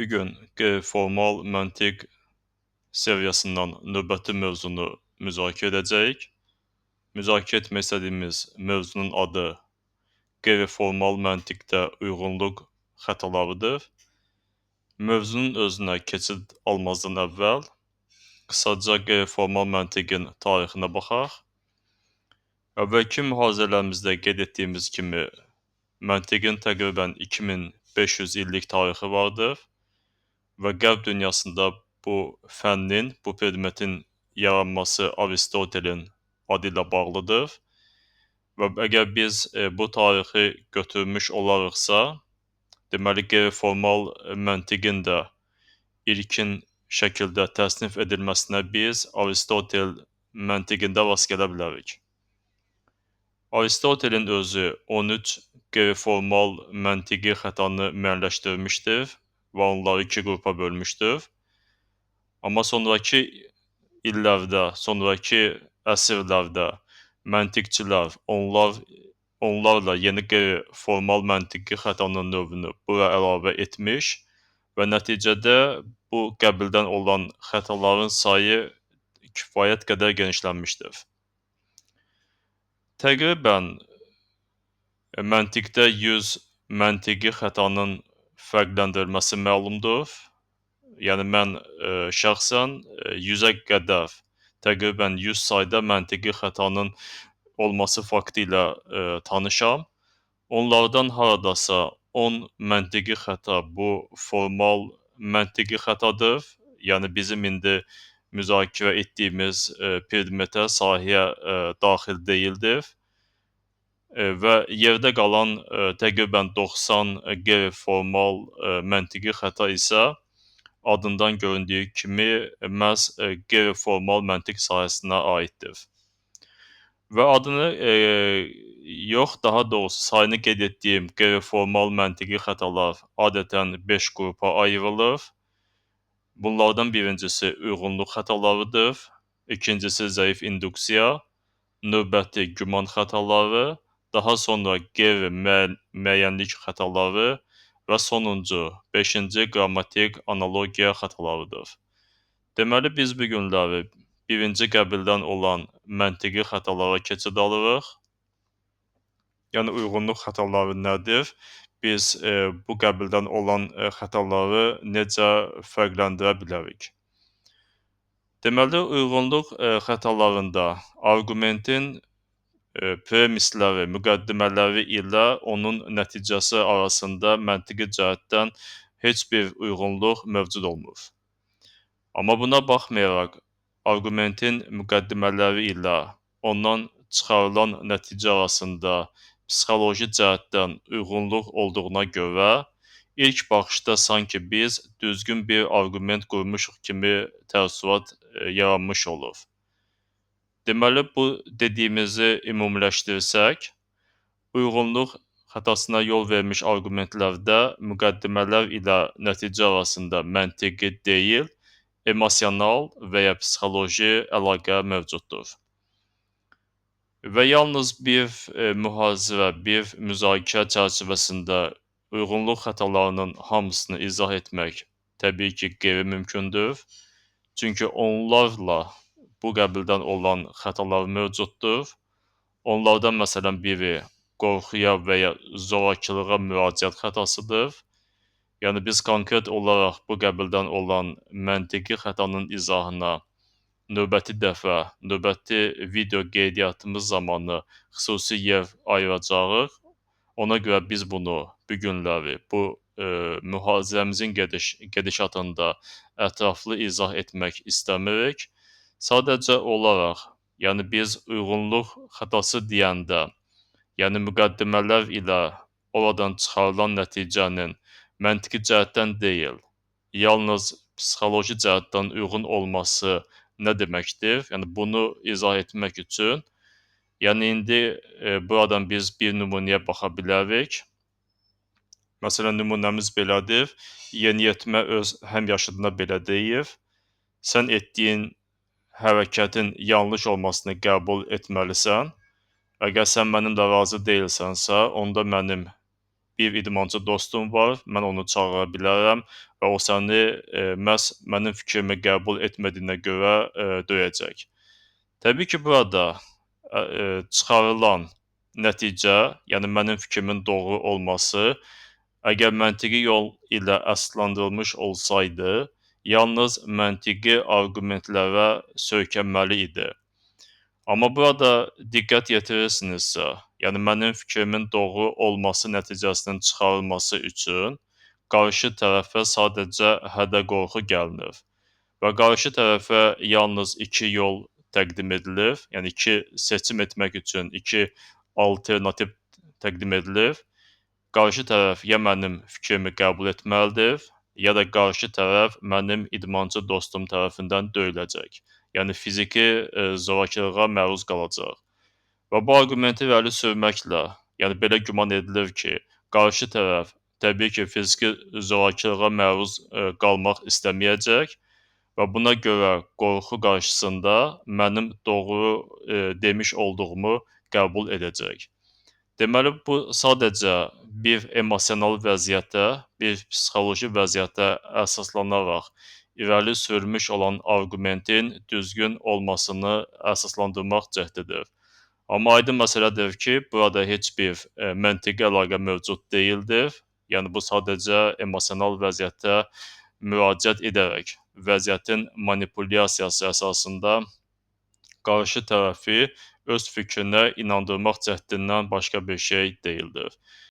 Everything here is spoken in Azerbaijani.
Bugün qeyri-formal məntiq səviyyəsindən növbəti mövzunu müzakirə edəcəyik. Müzakirə etmək istədiyimiz mövzunun adı qeyri-formal məntiqdə uyğunluq xətalarıdır. Mövzunun özünə keçid almazdan əvvəl qısaca qeyri-formal məntiqin tarixinə baxaq. Əvvəlki mühazirələrimizdə qeyd etdiyimiz kimi məntiqin təqribən 2500 illik tarixi vardır və Qərb dünyasında bu fənnin, bu predmetin yaranması Aristotelin adı ilə bağlıdır və əgər biz bu tarixi götürmüş olarıqsa, deməli qeyri-formal məntiqin də ilkin şəkildə təsnif edilməsinə biz Aristotel məntiqində rast gələ bilərik. Aristotelin özü 13 qeyri-formal məntiqi xətanı müəyyənləşdirmişdir və onları iki qrupa bölmüşdür. Amma sonrakı illərdə, sonrakı əsrlərdə məntiqçilər onlarla yeni qeyri-formal məntiqi xətanın növünü bura əlavə etmiş və nəticədə bu qəbildən olan xətaların sayı kifayət qədər genişlənmişdir. Təqribən məntiqdə 100 məntiqi xətanın fərqləndirilməsi məlumdur. Yəni mən şəxsən 100-ə qədər, təqribən 100 sayda məntiqi xətanın olması faktı ilə tanışam. Onlardan haradasa 10 məntiqi xəta bu formal məntiqi xətadır. Yəni bizim indi müzakirə etdiyimiz predmetə, sahəyə daxil deyildir. Və yerdə qalan təqribən 90 qeyri-formal məntiqi xəta isə adından göründüyü kimi məhz qeyri-formal məntiq sahəsinə aiddir. Və adını yox, daha doğrusu sayını qeyd etdiyim qeyri-formal məntiqi xətalar adətən 5 qrupa ayrılır. Bunlardan birincisi uyğunluq xətalarıdır, ikincisi zəif induksiya, növbəti güman xətaları, daha sonra qeyri-müəyyənlik xətaları və sonuncu, 5-ci qrammatik analogiya xətalarıdır. Deməli, biz bu günləri birinci qəbildən olan məntiqi xətalara keçid alırıq. Yəni, uyğunluq xətaları nədir? Biz bu qəbildən olan xətaları necə fərqləndirə bilərik? Deməli, uyğunluq xətalarında arqumentin premisləri, müqəddimələri ilə onun nəticəsi arasında məntiqi cəhətdən heç bir uyğunluq mövcud olmur. Amma buna baxmayaraq, arqumentin müqəddimələri ilə ondan çıxarılan nəticə arasında psixoloji cəhətdən uyğunluq olduğuna görə ilk baxışda sanki biz düzgün bir arqument qurmuşuq kimi təəssürat yaranmış olur. Deməli, bu dediyimizi ümumiləşdirsək, uyğunluq xətasına yol vermiş arqumentlərdə müqəddimələr ilə nəticə arasında məntiqi deyil, emosional və ya psixoloji əlaqə mövcuddur. Və yalnız bir mühazirə, bir müzakirə çərçivəsində uyğunluq xətalarının hamısını izah etmək təbii ki, qeyri-mümkündür. Çünki onlarla bu qəbildən olan xətalar mövcuddur. Onlardan məsələn biri qorxuya və ya zorakılığa müraciət xətasıdır. Yəni biz konkret olaraq bu qəbildən olan məntiqi xətanın izahına növbəti dəfə, növbəti video qeydiyyatımız zamanı xüsusi yer ayıracağıq. Ona görə biz bunu bu günləri, bu mühazirəmizin gedişatında ətraflı izah etmək istəmirik. Sadəcə olaraq, yəni biz uyğunluq xətası deyəndə, yəni müqəddimələr ilə oradan çıxarılan nəticənin məntiqi cəhətdən deyil, yalnız psixoloji cəhətdən uyğun olması nə deməkdir? Yəni bunu izah etmək üçün, yəni indi buradan biz bir nümunəyə baxa bilərik. Məsələn, nümunəmiz belədir. Yeniyetmə öz həmyaşıdına belə deyir: sən etdiyin hərəkətin yanlış olmasını qəbul etməlisən. Əgər sən mənimlə razı deyilsənsə, onda mənim bir idmançı dostum var, mən onu çağıra bilərəm və o səni məhz mənim fikrimi qəbul etmədiyinə görə döyəcək. Təbii ki, burada çıxarılan nəticə, yəni mənim fikrimin doğru olması, əgər məntiqi yol ilə əsaslandırılmış olsaydı, yalnız məntiqi arqumentlərə söykənməli idi. Amma burada diqqət yetirirsinizsə, yəni mənim fikrimin doğru olması nəticəsinin çıxarılması üçün qarşı tərəfə sadəcə hədə-qorxu gəlinir və qarşı tərəfə yalnız 2 yol təqdim edilir, yəni 2 seçim etmək üçün 2 alternativ təqdim edilir. Qarşı tərəf ya mənim fikrimi qəbul etməlidir, ya da qarşı tərəf mənim idmançı dostum tərəfindən döyüləcək. Yəni fiziki zorakılığa məruz qalacaq. Və bu arqumenti irəli sürməklə, yəni belə güman edilir ki, qarşı tərəf təbii ki, fiziki zorakılığa məruz qalmaq istəməyəcək və buna görə qorxu qarşısında mənim doğru demiş olduğumu qəbul edəcək. Deməli, bu sadəcə bir emosional vəziyyətə, bir psixoloji vəziyyətə əsaslanaraq irəli sürülmüş olan arqumentin düzgün olmasını əsaslandırmaq cəhdidir. Amma aydın məsələdir ki, burada heç bir məntiqi əlaqə mövcud deyildir. Yəni bu sadəcə emosional vəziyyətə müraciət edərək vəziyyətin manipulyasiyası əsasında qarşı tərəfi öz fikrinə inandırmaq cəhdindən başqa bir şey deyildir.